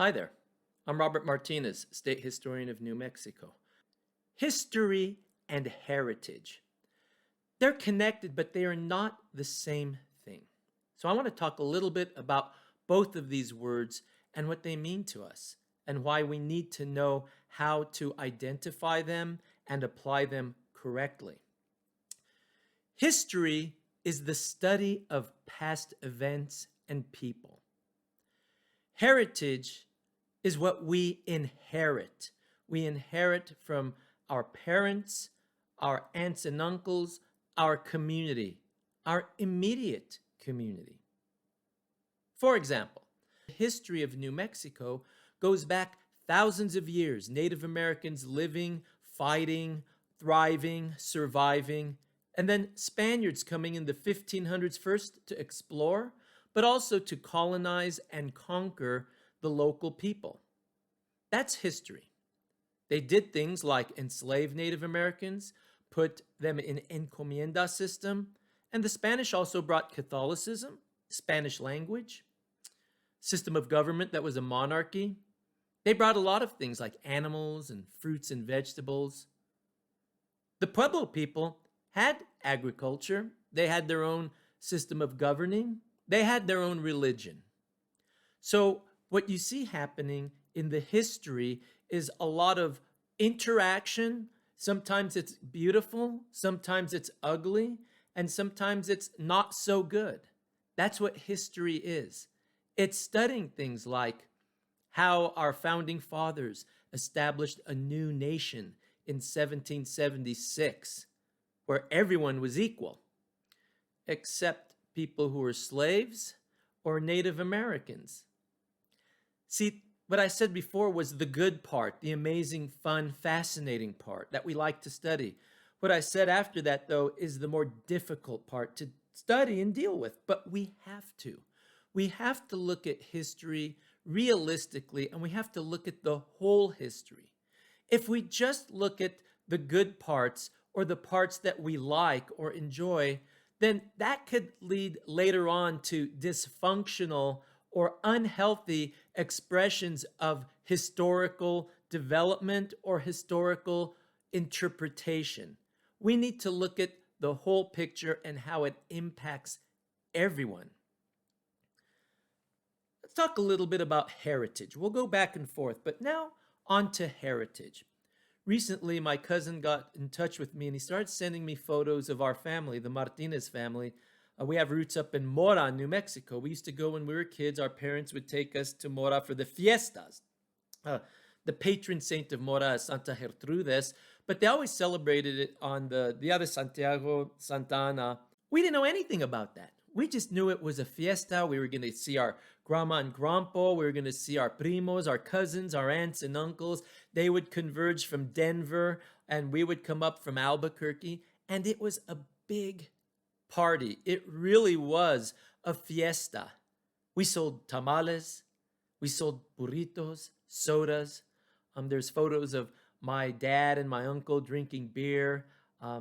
Hi there. I'm Robert Martinez, State Historian of New Mexico. History and heritage. They're connected, but they are not the same thing. So I want to talk a little bit about both of these words and what they mean to us, and why we need to know how to identify them and apply them correctly. History is the study of past events and people. Heritage is what we inherit. We inherit from our parents, our aunts and uncles, our community, our immediate community. For example, the history of New Mexico goes back thousands of years. Native Americans living, fighting, thriving, surviving, and then Spaniards coming in the 1500s first to explore, but also to colonize and conquer the local people. That's history. They did things like enslave Native Americans, put them in encomienda system, and the Spanish also brought Catholicism, Spanish language, system of government that was a monarchy. They brought a lot of things like animals and fruits and vegetables. The Pueblo people had agriculture. They had their own system of governing. They had their own religion. So what you see happening in the history is a lot of interaction. Sometimes it's beautiful, sometimes it's ugly, and sometimes it's not so good. That's what history is. It's studying things like how our founding fathers established a new nation in 1776, where everyone was equal, except people who were slaves or Native Americans. See, what I said before was the good part, the amazing, fun, fascinating part that we like to study. What I said after that, though, is the more difficult part to study and deal with. But we have to. We have to look at history realistically, and we have to look at the whole history. If we just look at the good parts or the parts that we like or enjoy, then that could lead later on to dysfunctional or unhealthy expressions of historical development or historical interpretation. We need to look at the whole picture and how it impacts everyone. Let's talk a little bit about heritage. We'll go back and forth, but now on to heritage. Recently, my cousin got in touch with me and he started sending me photos of our family, the Martinez family. We have roots up in Mora, New Mexico. We used to go when we were kids. Our parents would take us to Mora for the fiestas. The patron saint of Mora is Santa Gertrudes, but they always celebrated it on the Dia de Santiago, Santa Ana. We didn't know anything about that. We just knew it was a fiesta. We were going to see our grandma and grandpa. We were going to see our primos, our cousins, our aunts and uncles. They would converge from Denver, and we would come up from Albuquerque, and it was a big party. It really was a fiesta. We sold tamales, we sold burritos, sodas. There's photos of my dad and my uncle drinking beer.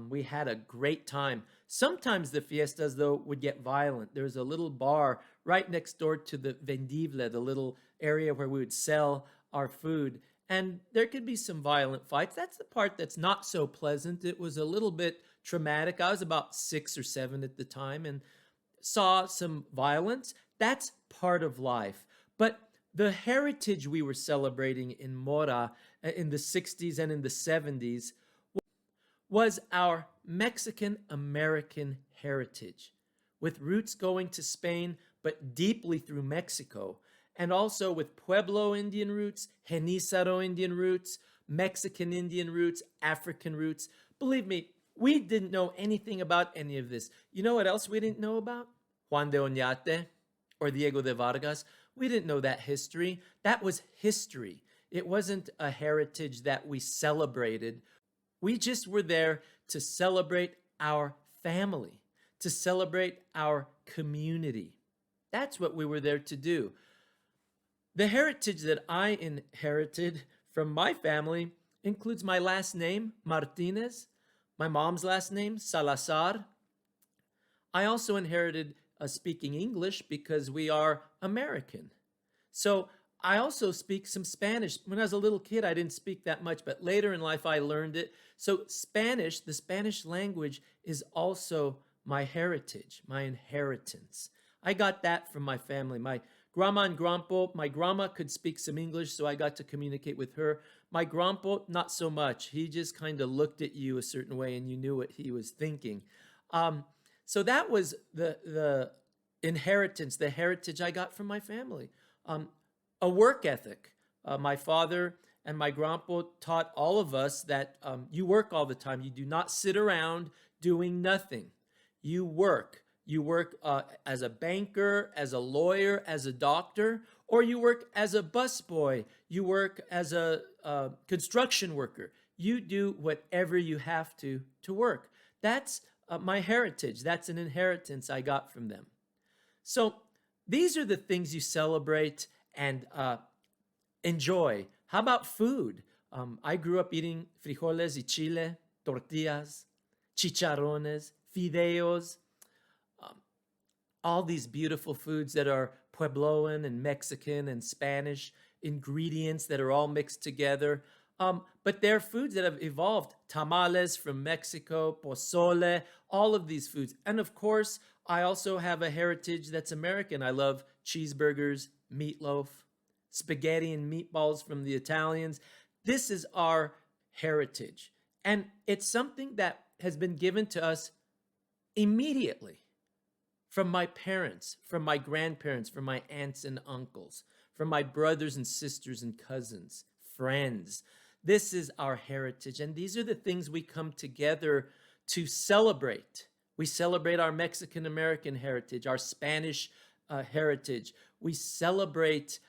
We had a great time. Sometimes the fiestas, though, would get violent. There was a little bar right next door to the vendible, the little area where we would sell our food. And there could be some violent fights. That's the part that's not so pleasant. It was a little bit traumatic. I was about 6 or 7 at the time and saw some violence. That's part of life. But the heritage we were celebrating in Mora in the 60s and in the 70s was our Mexican-American heritage, with roots going to Spain, but deeply through Mexico, and also with Pueblo Indian roots, Genízaro Indian roots, Mexican Indian roots, African roots. Believe me, we didn't know anything about any of this. You know what else we didn't know about? Juan de Oñate or Diego de Vargas. We didn't know that history. That was history. It wasn't a heritage that we celebrated. We just were there to celebrate our family, to celebrate our community. That's what we were there to do. The heritage that I inherited from my family includes my last name, Martinez, my mom's last name, Salazar. I also inherited speaking English because we are American. So I also speak some Spanish. When I was a little kid, I didn't speak that much, but later in life, I learned it. So, Spanish, the Spanish language, is also my heritage, my inheritance. I got that from my family. My grandma and grandpa, my grandma could speak some English, so I got to communicate with her. My grandpa, not so much. He just kind of looked at you a certain way and you knew what he was thinking. Um, so, that was the inheritance, the heritage I got from my family. Um, a work ethic. My father and my grandpa taught all of us that you work all the time. You do not sit around doing nothing. You work. You work as a banker, as a lawyer, as a doctor, or you work as a busboy. You work as a construction worker. You do whatever you have to work. That's my heritage. That's an inheritance I got from them. So these are the things you celebrate and enjoy. How about food? I grew up eating frijoles y chile, tortillas, chicharrones, fideos, um, all these beautiful foods that are Puebloan and Mexican and Spanish ingredients that are all mixed together. But they're foods that have evolved. Tamales from Mexico, pozole, all of these foods. And of course, I also have a heritage that's American. I love cheeseburgers, meatloaf, spaghetti and meatballs from the Italians. This is our heritage. And it's something that has been given to us immediately from my parents, from my grandparents, from my aunts and uncles, from my brothers and sisters and cousins, friends. This is our heritage. And these are the things we come together to celebrate. We celebrate our Mexican American heritage, our Spanish heritage. We celebrate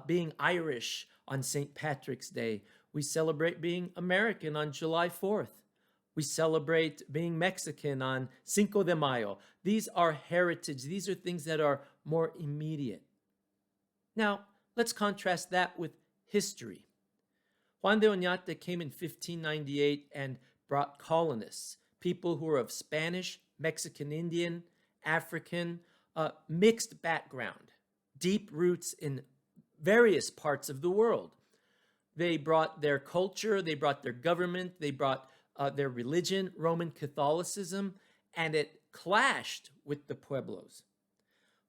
being Irish on St. Patrick's Day. We celebrate being American on July 4th. We celebrate being Mexican on Cinco de Mayo. These are heritage. These are things that are more immediate. Now, let's contrast that with history. Juan de Oñate came in 1598 and brought colonists, people who were of Spanish, Mexican Indian, African, mixed background, deep roots in various parts of the world. They brought their culture, they brought their government, they brought their religion, Roman Catholicism, and it clashed with the Pueblos.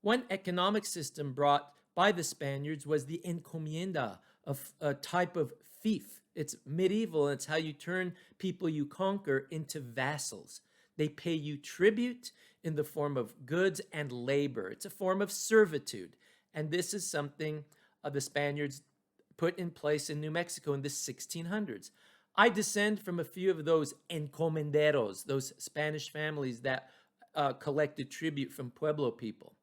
One economic system brought by the Spaniards was the encomienda, a type of fief. It's medieval, and it's how you turn people you conquer into vassals. They pay you tribute in the form of goods and labor. It's a form of servitude. And this is something the Spaniards put in place in New Mexico in the 1600s. I descend from a few of those encomenderos, those Spanish families that collected tribute from Pueblo people.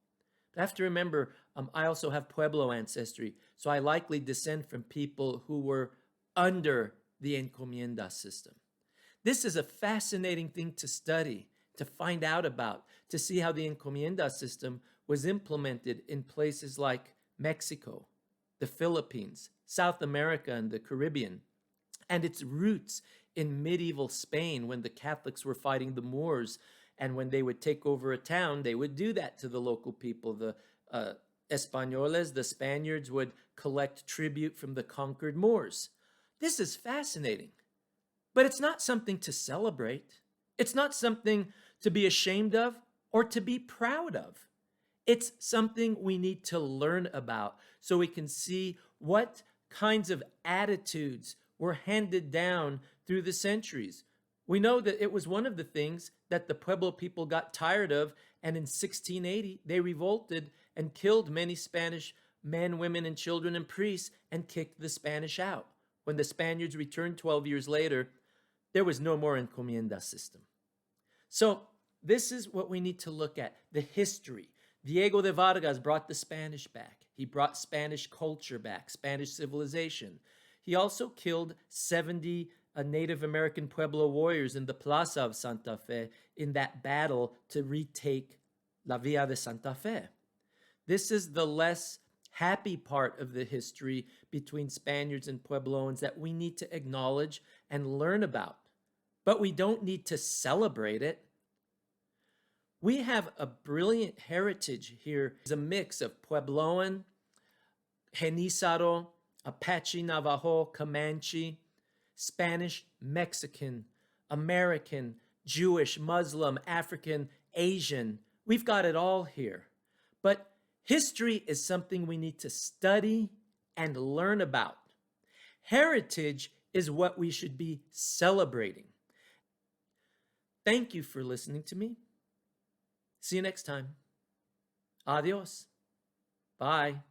But I have to remember, I also have Pueblo ancestry, so I likely descend from people who were under the encomienda system. This is a fascinating thing to study, to find out about, to see how the encomienda system was implemented in places like Mexico, the Philippines, South America, and the Caribbean, and its roots in medieval Spain when the Catholics were fighting the Moors, and when they would take over a town, they would do that to the local people. The Españoles, the Spaniards, would collect tribute from the conquered Moors. This is fascinating, but it's not something to celebrate. It's not something to be ashamed of or to be proud of. It's something we need to learn about so we can see what kinds of attitudes were handed down through the centuries. We know that it was one of the things that the Pueblo people got tired of, and in 1680, they revolted and killed many Spanish men, women, and children and priests and kicked the Spanish out. When the Spaniards returned 12 years later, there was no more encomienda system. So this is what we need to look at, the history. Diego de Vargas brought the Spanish back. He brought Spanish culture back, Spanish civilization. He also killed 70 Native American Pueblo warriors in the Plaza of Santa Fe in that battle to retake La Villa de Santa Fe. This is the less happy part of the history between Spaniards and Puebloans that we need to acknowledge and learn about. But we don't need to celebrate it. We have a brilliant heritage here. It's a mix of Puebloan, Genízaro, Apache, Navajo, Comanche, Spanish, Mexican, American, Jewish, Muslim, African, Asian. We've got it all here. But history is something we need to study and learn about. Heritage is what we should be celebrating. Thank you for listening to me. See you next time. Adios. Bye.